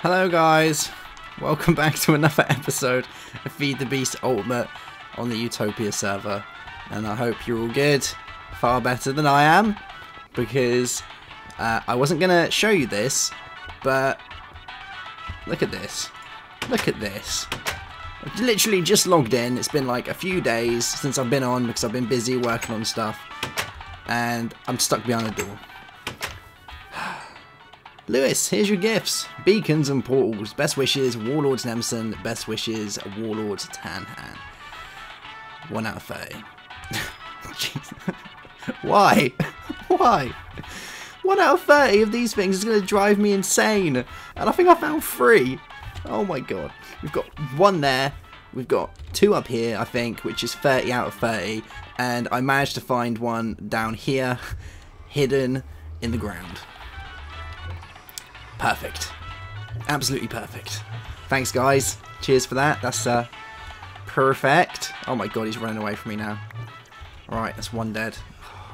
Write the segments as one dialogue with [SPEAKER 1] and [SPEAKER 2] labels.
[SPEAKER 1] Hello guys, welcome back to another episode of Feed the Beast Ultimate on the Utopia server, and I hope you're all good, far better than I am, because I wasn't going to show you this, but look at this, I've literally just logged in. It's been like a few days since I've been on because I've been busy working on stuff, and I'm stuck behind a door. Lewis, here's your gifts. Beacons and portals. Best wishes, Warlords Nemsun. Best wishes, Warlords Tanhan. 1 out of 30. Jeez. Why? Why? 1 out of 30 of these things is going to drive me insane. And I think I found 3. Oh my god. We've got 1 there. We've got 2 up here, I think, which is 30 out of 30. And I managed to find 1 down here, hidden in the ground. Perfect. Absolutely perfect. Thanks, guys. Cheers for that. That's perfect. Oh my god, he's running away from me now. Alright, that's 1 dead.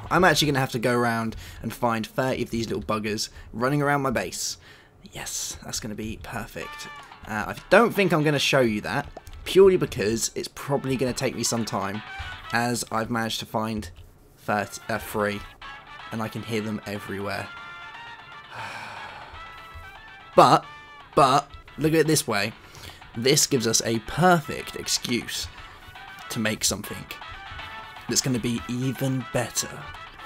[SPEAKER 1] I'm actually going to have to go around and find 30 of these little buggers running around my base. Yes, that's going to be perfect. I don't think I'm going to show you that, purely because it's probably going to take me some time, as I've managed to find 3, and I can hear them everywhere. But, look at it this way. This gives us a perfect excuse to make something that's going to be even better.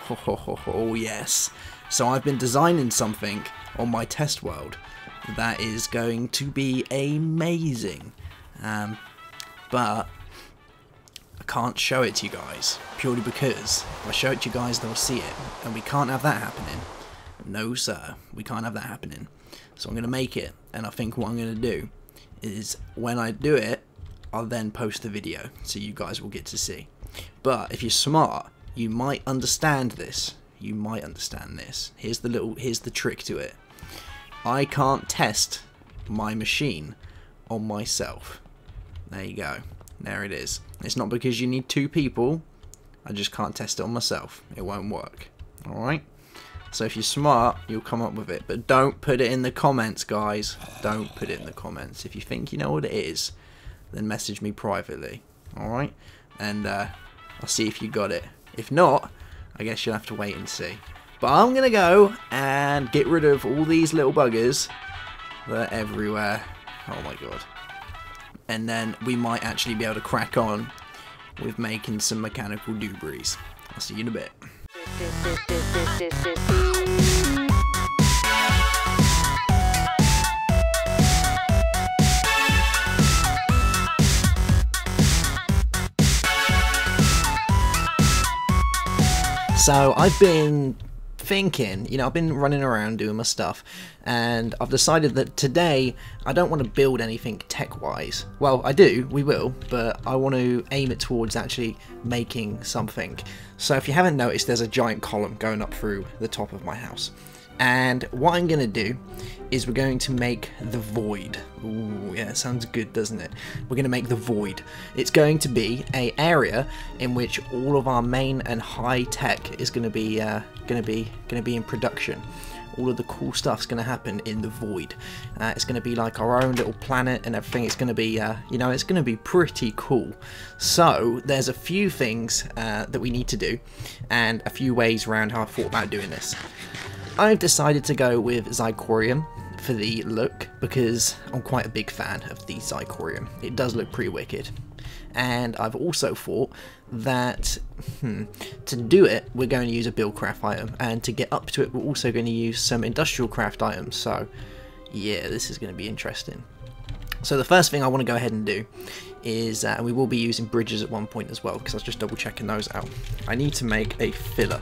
[SPEAKER 1] Oh yes. So I've been designing something on my test world that is going to be amazing. But I can't show it to you guys, purely because if I show it to you guys, they'll see it. And we can't have that happening. No sir, we can't have that happening. So I'm going to make it, and I think what I'm going to do is when I do it, I'll then post the video so you guys will get to see. But if you're smart, you might understand this. You might understand this. Here's the trick to it. I can't test my machine on myself. There you go. There it is. It's not because you need 2 people. I just can't test it on myself. It won't work. Alright? So if you're smart, you'll come up with it. But don't put it in the comments, guys. Don't put it in the comments. If you think you know what it is, then message me privately. Alright? And I'll see if you got it. If not, I guess you'll have to wait and see. But I'm going to go and get rid of all these little buggers. They're everywhere. Oh my god. And then we might actually be able to crack on with making some mechanical debris. I'll see you in a bit. So I've been thinking, I've been running around doing my stuff, and I've decided that today I don't want to build anything tech-wise. Well, I do, we will, but I want to aim it towards actually making something. So if you haven't noticed, there's a giant column going up through the top of my house. And what I'm going to do is we're going to make the void. Ooh, yeah, sounds good, doesn't it? We're going to make the void. It's going to be an area in which all of our main and high tech is going to be in production. All of the cool stuff's going to happen in the void. It's going to be like our own little planet and everything. It's going to be, it's going to be pretty cool. So there's a few things that we need to do, and a few ways around how I thought about doing this. I've decided to go with Zirconium for the look because I'm quite a big fan of the Zirconium. It does look pretty wicked. And I've also thought that to do it, we're going to use a buildcraft item, and to get up to it, we're also going to use some industrial craft items. So yeah, this is going to be interesting. So the first thing I want to go ahead and do is, and we will be using bridges at one point as well, because I was just double checking those out. I need to make a filler,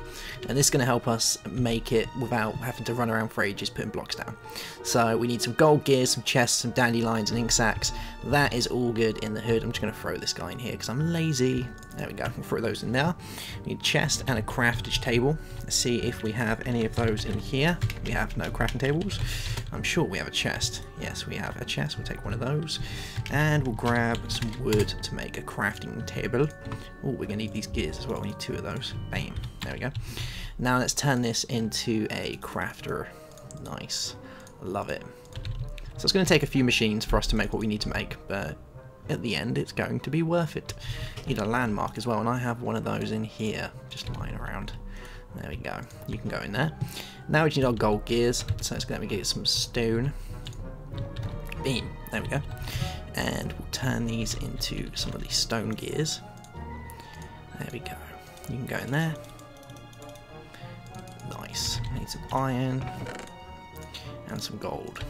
[SPEAKER 1] and this is going to help us make it without having to run around for ages putting blocks down. So we need some gold gears, some chests, some dandelions and ink sacks. That is all good in the hood. I'm just going to throw this guy in here because I'm lazy. There we go, we'll throw those in there. We need a chest and a craftage table. Let's see if we have any of those in here. We have no crafting tables. I'm sure we have a chest. Yes, we have a chest. We'll take one of those. And we'll grab some wood to make a crafting table. Oh, we're going to need these gears as well. We need 2 of those. Bam. There we go. Now let's turn this into a crafter. Nice. Love it. So it's going to take a few machines for us to make what we need to make, but at the end it's going to be worth it. Need a landmark as well, and I have one of those in here, just lying around. There we go. You can go in there. Now we need our gold gears, so it's going to get some stone. Beam. There we go. And we'll turn these into some of these stone gears. There we go. You can go in there. Nice. Need some iron and some gold.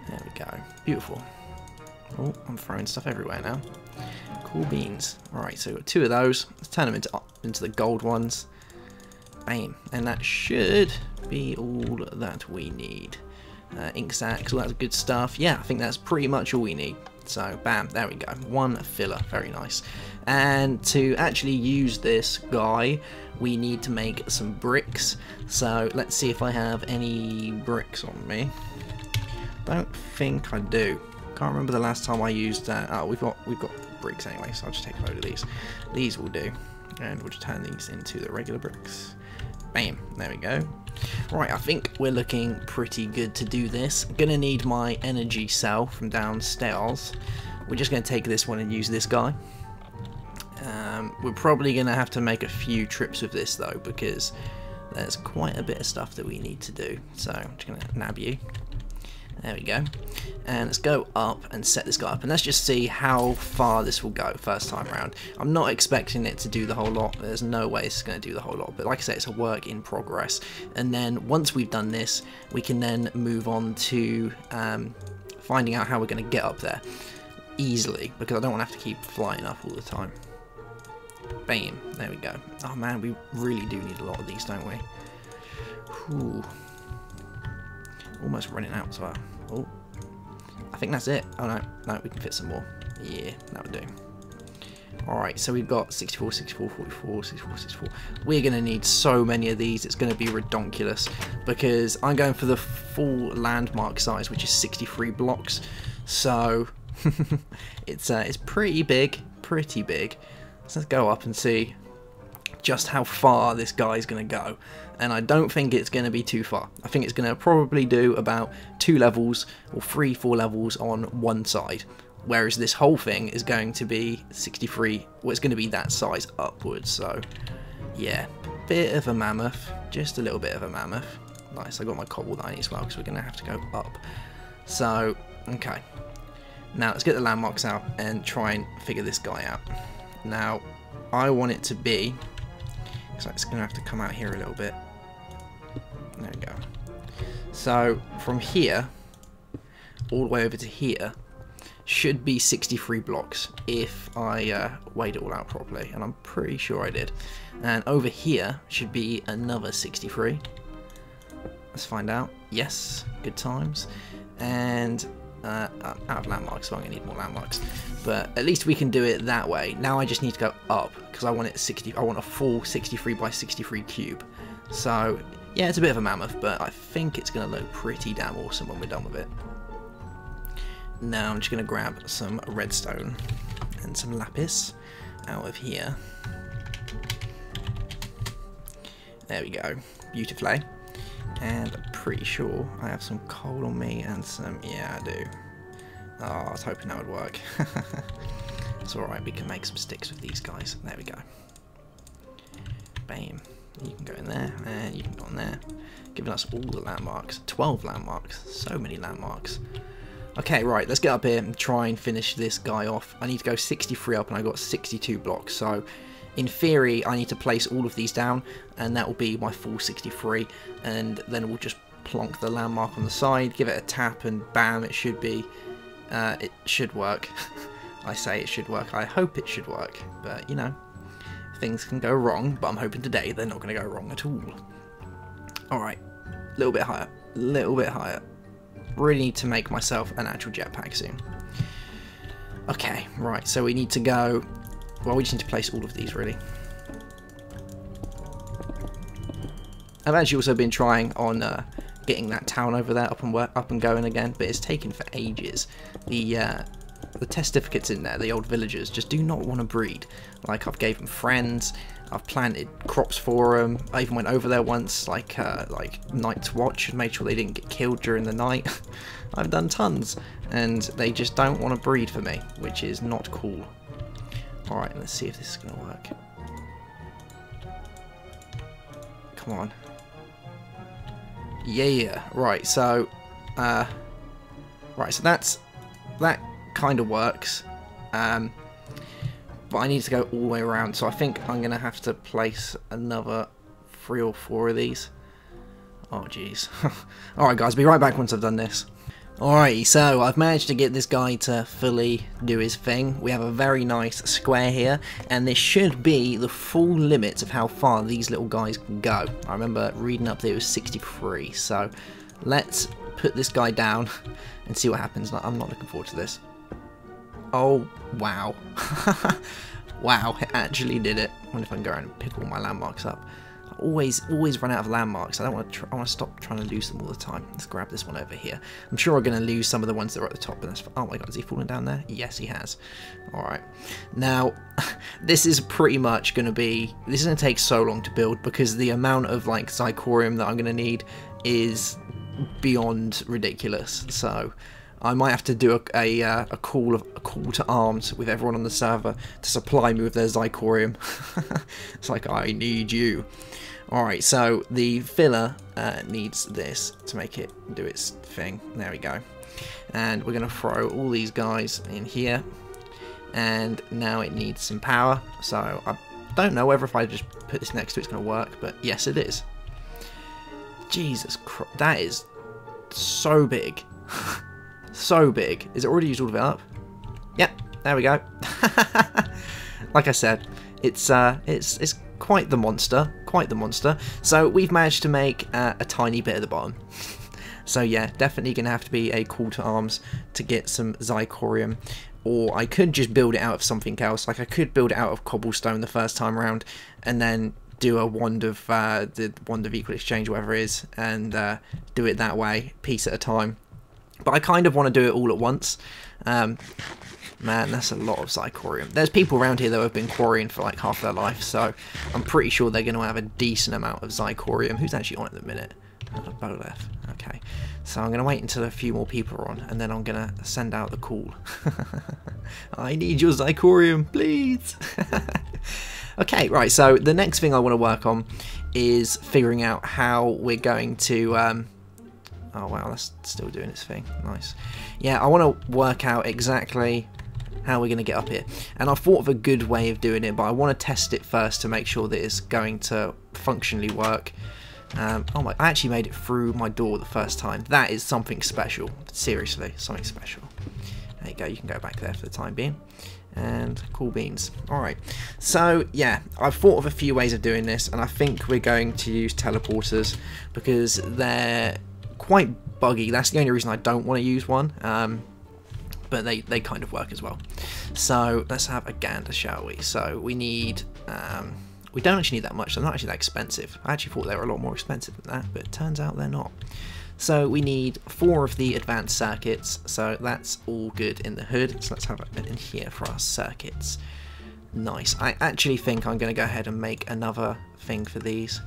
[SPEAKER 1] There we go. Beautiful. Oh, I'm throwing stuff everywhere now. Cool beans. Alright, so we've got 2 of those. Let's turn them into the gold ones. Bam. And that should be all that we need. Ink sacks, all that good stuff. Yeah, I think that's pretty much all we need. So, bam, there we go. 1 filler. Very nice. And to actually use this guy, we need to make some bricks. So, let's see if I have any bricks on me. Don't think I do. Can't remember the last time I used that. Oh, we've got bricks anyway, so I'll just take a load of these. These will do, and we'll just turn these into the regular bricks. Bam, there we go. Right, I think we're looking pretty good to do this. I'm gonna need my energy cell from downstairs. We're just gonna take this one and use this guy. We're probably gonna have to make a few trips with this though, because there's quite a bit of stuff that we need to do. So I'm just gonna nab you. There we go. And let's go up and set this guy up. And let's just see how far this will go first time around. I'm not expecting it to do the whole lot. There's no way it's going to do the whole lot. But like I say, it's a work in progress. And then once we've done this, we can then move on to finding out how we're going to get up there easily. Because I don't want to have to keep flying up all the time. Bam. There we go. Oh man, we really do need a lot of these, don't we? Whew. Almost running out as well. Oh, I think that's it. Oh no, we can fit some more. Yeah, that would do. Alright, so we've got 64, 64, 44, 64, 64. We're going to need so many of these, it's going to be redonkulous. Because I'm going for the full landmark size, which is 63 blocks. So, it's pretty big, pretty big. So let's go up and see just how far this guy's going to go. And I don't think it's going to be too far. I think it's going to probably do about 2 levels or 3-4 levels on one side. Whereas this whole thing is going to be 63, well, it's going to be that size upwards. So, yeah, bit of a mammoth. Just a little bit of a mammoth. Nice, I got my cobble that I need as well because we're going to have to go up. So, okay. Now, let's get the landmarks out and try and figure this guy out. Now, I want it to be... So it's going to have to come out here a little bit. There we go. So from here all the way over to here should be 63 blocks if I weighed it all out properly, and I'm pretty sure I did. And over here should be another 63. Let's find out. Yes, good times. And out of landmarks, so I'm going to need more landmarks. But at least we can do it that way. Now I just need to go up because I want it 60. I want a full 63 by 63 cube. So yeah, it's a bit of a mammoth, but I think it's going to look pretty damn awesome when we're done with it. Now I'm just going to grab some redstone and some lapis out of here. There we go, beautifully. And I'm pretty sure I have some coal on me and some... Yeah, I do. Oh, I was hoping that would work. It's alright, we can make some sticks with these guys. There we go. Bam. You can go in there, and you can go in there. Giving us all the landmarks. 12 landmarks. So many landmarks. Okay, right, let's get up here and try and finish this guy off. I need to go 63 up, and I got 62 blocks, so... In theory, I need to place all of these down, and that will be my full 63, and then we'll just plonk the landmark on the side, give it a tap, and bam, it should be, it should work. I say it should work, I hope it should work, but, you know, things can go wrong, but I'm hoping today they're not going to go wrong at all. Alright, a little bit higher, really need to make myself an actual jetpack soon. Okay, right, so we need to go... Well, we just need to place all of these, really. I've actually also been trying on getting that town over there up and going again, but it's taken for ages. The testificates in there, the old villagers, just do not want to breed. Like, I've gave them friends, I've planted crops for them. I even went over there once, like Night's Watch, and made sure they didn't get killed during the night. I've done tons, and they just don't want to breed for me, which is not cool. Alright, let's see if this is going to work. Come on. Yeah, right, so... right, so that kind of works. But I need to go all the way around, so I think I'm going to have to place another 3 or 4 of these. Oh, jeez. Alright, guys, be right back once I've done this. Alrighty, so I've managed to get this guy to fully do his thing. We have a very nice square here, and this should be the full limit of how far these little guys can go. I remember reading up that it was 63, so let's put this guy down and see what happens. I'm not looking forward to this. Oh, wow. Wow, it actually did it. I wonder if I can go around and pick all my landmarks up. I always run out of landmarks. I want to stop trying to lose them all the time. Let's grab this one over here. I'm sure I'm going to lose some of the ones that are at the top. But that's, oh my god, is he falling down there? Yes, he has. Alright. Now, this is pretty much going to be... This is going to take so long to build because the amount of, like, Zicorium that I'm going to need is beyond ridiculous. So... I might have to do a call to arms with everyone on the server to supply me with their Zicorium. It's like, I need you. Alright, so the filler needs this to make it do its thing. There we go. And we're going to throw all these guys in here. And now it needs some power. So I don't know whether if I just put this next to it, it's going to work. But yes, it is. Jesus Christ, that is so big. So big. Is it already used all of it up? Yep, there we go. Like I said, it's quite the monster, So we've managed to make a tiny bit at the bottom. So yeah, definitely gonna have to be a call to arms to get some Zicorium, or I could just build it out of something else. Like I could build it out of cobblestone the first time around, and then do a wand of the wand of equal exchange, whatever it is, and do it that way, piece at a time. But I kind of want to do it all at once. Man, that's a lot of Zicorium. There's people around here that have been quarrying for like half their life, so I'm pretty sure they're going to have a decent amount of Zicorium. Who's actually on at the minute? Bowlef. Okay. So I'm going to wait until a few more people are on, and then I'm going to send out the call. I need your Zicorium, please. Okay, right, so the next thing I want to work on is figuring out how we're going to... Oh wow, that's still doing its thing. Nice. Yeah, I want to work out exactly how we're going to get up here. And I've thought of a good way of doing it, but I want to test it first to make sure that it's going to functionally work. Oh my, I actually made it through my door the first time. That is something special. Seriously, something special. There you go, you can go back there for the time being. And cool beans. Alright, so yeah, I've thought of a few ways of doing this, and I think we're going to use teleporters because they're quite buggy. That's the only reason I don't want to use one, but they kind of work as well. So let's have a gander, shall we? So we need we don't actually need that much. They're not actually that expensive. I actually thought they were a lot more expensive than that, but it turns out they're not. So we need 4 of the advanced circuits, so that's all good in the hood. So let's have it in here for our circuits. Nice. I actually think I'm going to go ahead and make another thing for these,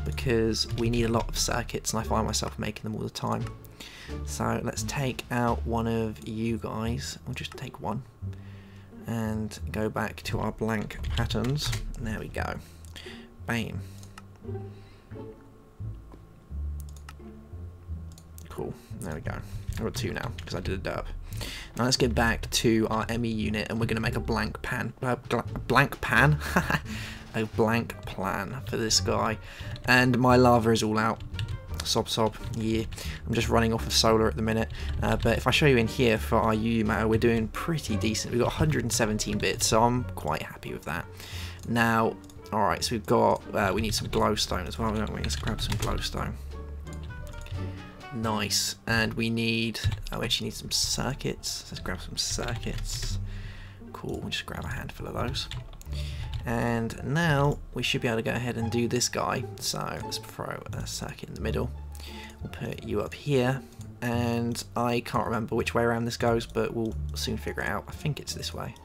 [SPEAKER 1] because we need a lot of circuits and I find myself making them all the time. So let's take out one of you guys. We'll just take one and go back to our blank patterns. There we go. Bam. Cool. There we go. I've got 2 now because I did a derp. Now let's get back to our ME unit, and we're going to make a blank pan. Blank pan? A blank plan for this guy. And my lava is all out. Sob. Yeah. I'm just running off of solar at the minute. But if I show you in here for our UU matter, we're doing pretty decent. We've got 117 bits, so I'm quite happy with that. Now, alright, so we've got, we need some glowstone as well, don't we? Let's grab some glowstone. Nice. And we need, we actually need some circuits. Let's grab some circuits. Cool, we'll just grab a handful of those. And now we should be able to go ahead and do this guy. So let's throw a circuit in the middle. We'll put you up here. And I can't remember which way around this goes, but we'll soon figure it out. I think it's this way.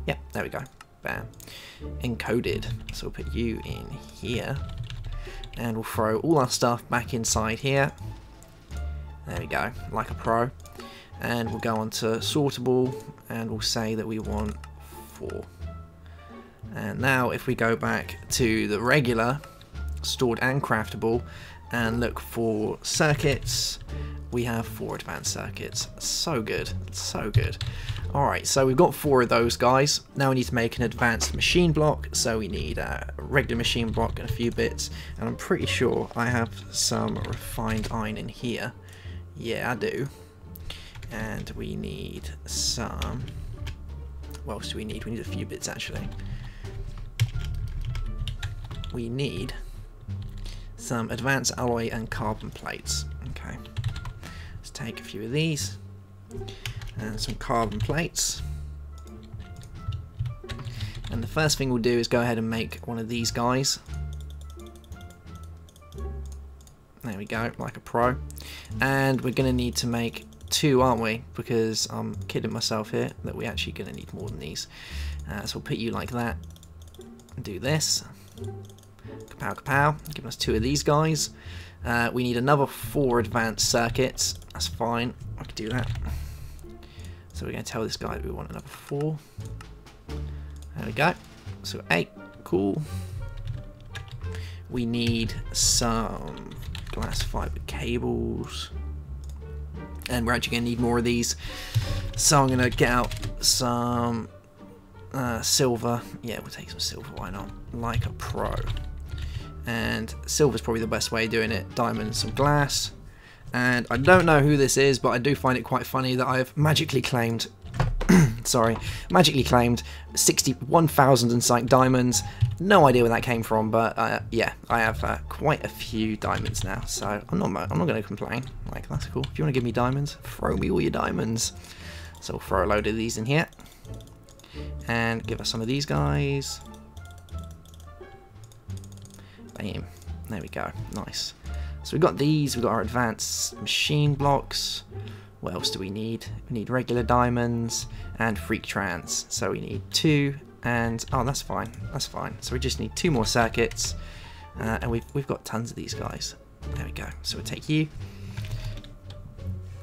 [SPEAKER 1] Yep, there we go. Bam. Encoded. So we'll put you in here. And we'll throw all our stuff back inside here. There we go, like a pro. And we'll go on to sortable, and we'll say that we want 4. And now if we go back to the regular, stored and craftable, and look for circuits, we have 4 advanced circuits. So good, so good. Alright, so we've got 4 of those guys. Now we need to make an advanced machine block, so we need a regular machine block and a few bits, and I'm pretty sure I have some refined iron in here. Yeah, I do. And we need some... what else do we need? We need a few bits actually. We need some advanced alloy and carbon plates. Okay, let's take a few of these and some carbon plates. And the first thing we'll do is go ahead and make one of these guys. There we go, like a pro. And we're going to need to make 2, aren't we? Because I'm kidding myself here that we're actually going to need more than these. So we'll put you like that. And do this. Kapow, kapow. Give us 2 of these guys. We need another 4 advanced circuits. That's fine. I can do that. So we're going to tell this guy that we want another 4. There we go. So 8. Cool. We need some glass fiber cables. And we're actually going to need more of these. So I'm going to get out some silver. Yeah, we'll take some silver. Why not? Like a pro. And silver's probably the best way of doing it. Diamond, some glass. And I don't know who this is, but I do find it quite funny that I've magically claimed magically claimed 61,000 and something diamonds. No idea where that came from, but yeah, I have quite a few diamonds now, so I'm not going to complain. Like, that's cool. If you want to give me diamonds, throw me all your diamonds. So we'll throw a load of these in here, and give us some of these guys. Bam. There we go. Nice. So we've got these. We've got our advanced machine blocks. What else do we need? We need regular diamonds and freak trans. So we need 2, and oh, that's fine. That's fine. So we just need 2 more circuits, and we've got tons of these guys. There we go. So we'll take you,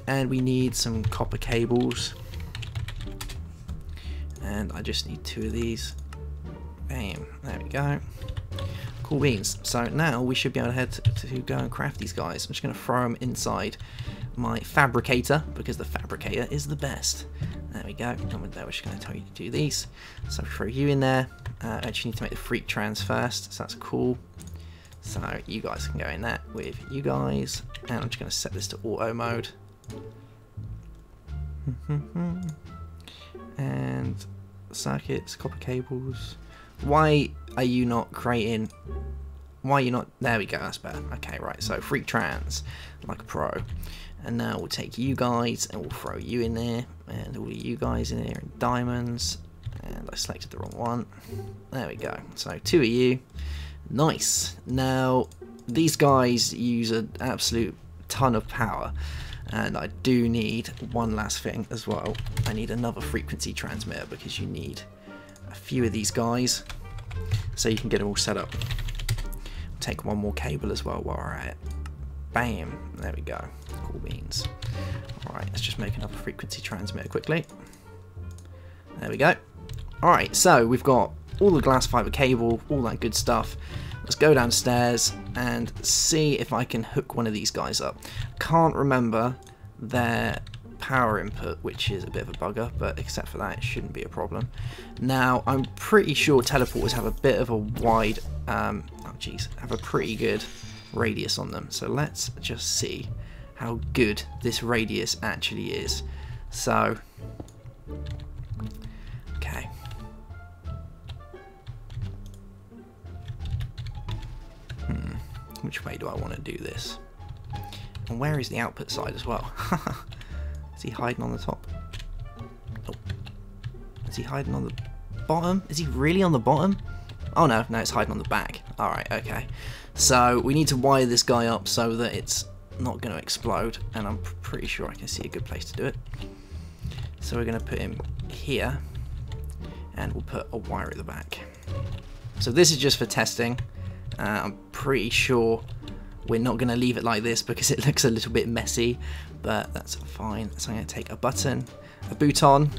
[SPEAKER 1] and we need some copper cables, and I just need 2 of these. Bam. There we go. Cool beans. So now we should be able to head to go and craft these guys. I'm just going to throw them inside my fabricator, because the fabricator is the best. There we go. And with that, we're just going to tell you to do these. So throw you in there. Actually need to make the freak trans first, so that's cool. So you guys can go in that with you guys, and I'm just going to set this to auto mode. And circuits, copper cables. Why are you not creating? Why are you not? There we go, that's better. Okay, right, so freak trans, like a pro. And now we'll take you guys and we'll throw you in there, and all of you guys in there, and diamonds. And I selected the wrong one. There we go. So 2 of you. Nice. Now, these guys use an absolute ton of power. And I do need one last thing as well. I need another frequency transmitter, because you need a few of these guys so you can get them all set up. Take one more cable as well while we're at it. Bam, there we go. Cool beans. Alright, let's just make another frequency transmitter quickly. There we go. Alright, so we've got all the glass fiber cable, all that good stuff. Let's go downstairs and see if I can hook one of these guys up. Can't remember their power input, which is a bit of a bugger, but except for that, it shouldn't be a problem. Now, I'm pretty sure teleporters have a bit of a wide, have a pretty good radius on them. So let's just see how good this radius actually is. So, okay. Which way do I want to do this? And where is the output side as well? Is he hiding on the top? Oh. Is he hiding on the bottom? Is he really on the bottom? Oh no, it's hiding on the back. Alright, okay. So we need to wire this guy up so that it's not going to explode, and I'm pretty sure I can see a good place to do it. So we're going to put him here, and we'll put a wire at the back. So this is just for testing. I'm pretty sure we're not going to leave it like this because it looks a little bit messy, but that's fine. So I'm going to take a button, a bouton,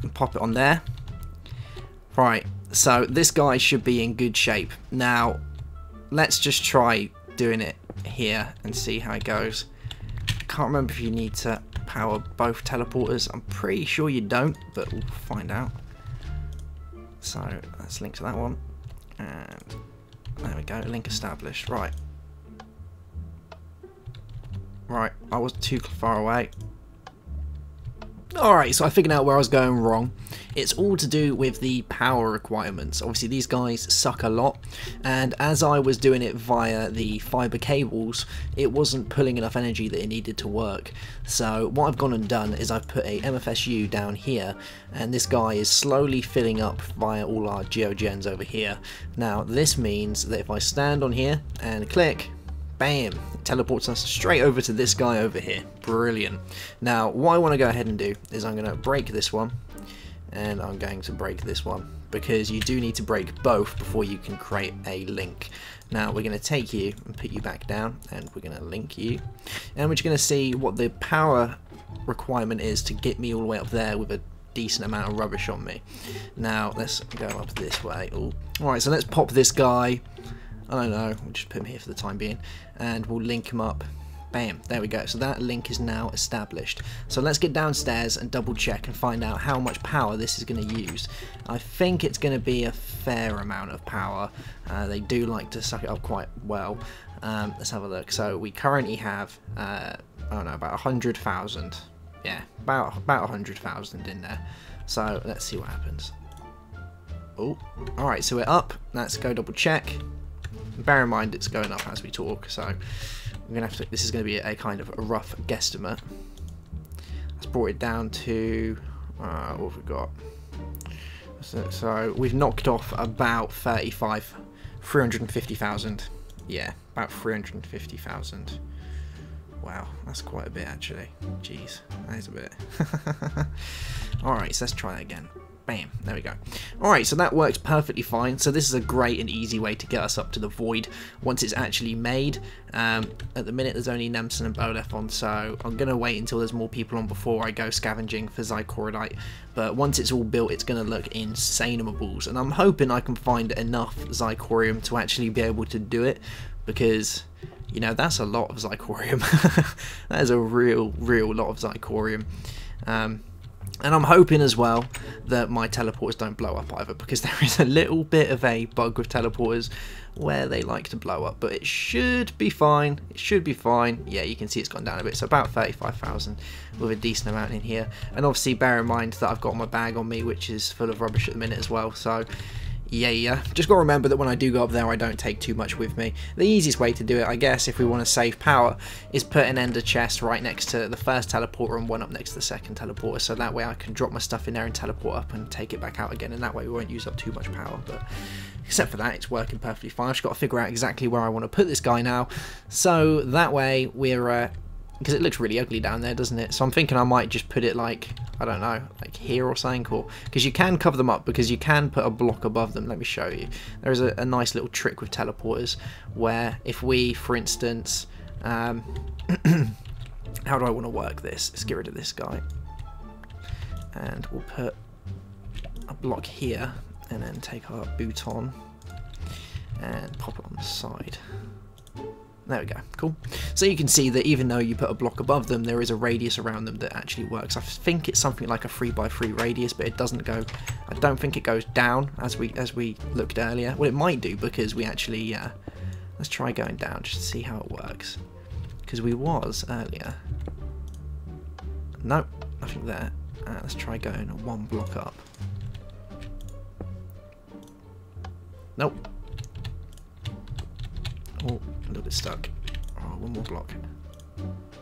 [SPEAKER 1] and pop it on there. Right, so this guy should be in good shape. Now, let's just try doing it here and see how it goes. Can't remember if you need to power both teleporters. I'm pretty sure you don't, but we'll find out. So let's link to that one, and there we go, link established. Right, I was too far away. Alright, so I figured out where I was going wrong. It's all to do with the power requirements. Obviously these guys suck a lot, and as I was doing it via the fibre cables, it wasn't pulling enough energy that it needed to work. So what I've gone and done is I've put a MFSU down here, and this guy is slowly filling up via all our geogens over here. Now this means that if I stand on here and click, bam, it teleports us straight over to this guy over here. Brilliant. Now what I want to go ahead and do is I'm going to break this one, and I'm going to break this one, because you do need to break both before you can create a link. Now we're going to take you and put you back down, and we're going to link you, and we're just going to see what the power requirement is to get me all the way up there with a decent amount of rubbish on me. Now let's go up this way. Alright, so let's pop this guy, I don't know, we'll just put him here for the time being, and we'll link him up. Bam, there we go. So that link is now established. So let's get downstairs and double check and find out how much power this is going to use. I think it's going to be a fair amount of power. They do like to suck it up quite well. Let's have a look. So we currently have, I don't know, about 100,000. Yeah, about 100,000 in there. So let's see what happens. Oh, alright, so we're up. Let's go double check. Bear in mind it's going up as we talk, so we're gonna have to. This is going to be a kind of a rough guesstimate. Let's brought it down to what have we got? So we've knocked off about 350,000. Yeah, about 350,000. Wow, that's quite a bit actually. Jeez, that is a bit. Alright, so let's try that again. Bam, there we go. Alright, so that works perfectly fine. So this is a great and easy way to get us up to the void once it's actually made. At the minute there's only Nemsun and Bowlef on, so I'm going to wait until there's more people on before I go scavenging for Zycoridite. But once it's all built, it's going to look insane-amables, and I'm hoping I can find enough Zycorium to actually be able to do it, because, you know, that's a lot of Zycorium. That is a real lot of Zycorium. And I'm hoping as well that my teleporters don't blow up either, because there is a little bit of a bug with teleporters where they like to blow up, but it should be fine. It should be fine. Yeah, you can see it's gone down a bit, so about 35,000 with a decent amount in here. And obviously bear in mind that I've got my bag on me, which is full of rubbish at the minute as well, so yeah. Just got to remember that when I do go up there, I don't take too much with me. The easiest way to do it, I guess, if we want to save power, is put an ender chest right next to the first teleporter and one up next to the second teleporter, so that way I can drop my stuff in there and teleport up and take it back out again, and that way we won't use up too much power. But except for that, it's working perfectly fine. I've just got to figure out exactly where I want to put this guy now, so that way we're because it looks really ugly down there, doesn't it? So I'm thinking I might just put it like, I don't know, like here or something, or because you can cover them up, because you can put a block above them. Let me show you. There is a nice little trick with teleporters where if we, for instance, how do I want to work this? Let's get rid of this guy, and we'll put a block here, and then take our bouton and pop it on the side. There we go, cool. So you can see that even though you put a block above them, there is a radius around them that actually works. I think it's something like a 3x3 radius, but it doesn't go, I don't think it goes down as we looked earlier. Well, it might do, because we actually, let's try going down just to see how it works. Because we was earlier. Nope, nothing there. Let's try going one block up. Nope. Oh, a little bit stuck. Oh, one more block.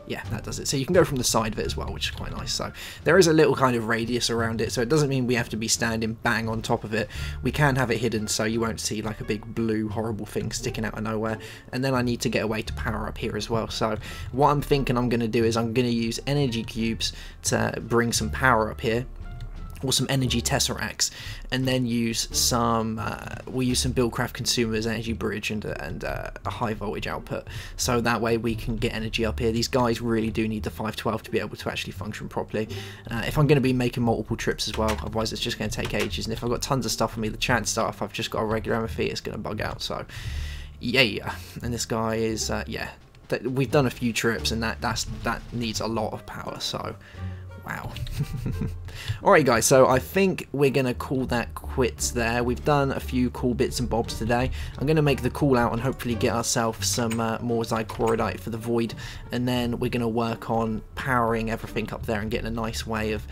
[SPEAKER 1] Yeah, that does it. So you can go from the side of it as well, which is quite nice. So there is a little kind of radius around it, so it doesn't mean we have to be standing bang on top of it. We can have it hidden, so you won't see like a big blue horrible thing sticking out of nowhere. And then I need to get a way to power up here as well. So what I'm thinking I'm going to do is I'm going to use energy cubes to bring some power up here. or some energy tesseracts, and then use some we'll use some Buildcraft consumers, energy bridge, and a high voltage output, so that way we can get energy up here. These guys really do need the 512 to be able to actually function properly. If I'm going to be making multiple trips as well, otherwise it's just going to take ages, and if I've got tons of stuff on me, the chance are if I've just got a regular MFE, it's going to bug out. So yeah, and this guy is yeah, we've done a few trips, and that needs a lot of power, so wow. Alright guys, so I think we're going to call that quits there. We've done a few cool bits and bobs today. I'm going to make the call out and hopefully get ourselves some more Zycorodite for the Void, and then we're going to work on powering everything up there and getting a nice way of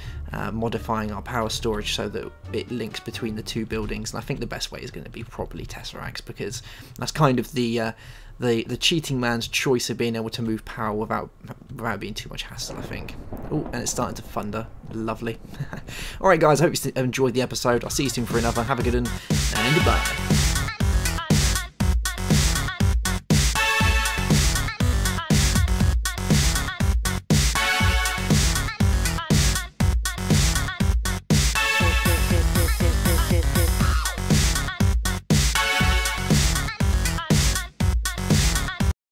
[SPEAKER 1] modifying our power storage so that it links between the two buildings. And I think the best way is going to be probably Tesseracts, because that's kind of the cheating man's choice of being able to move power without being too much hassle, I think. Oh, and it's starting to thunder. Lovely. Alright guys, I hope you enjoyed the episode. I'll see you soon for another. Have a good one, and goodbye.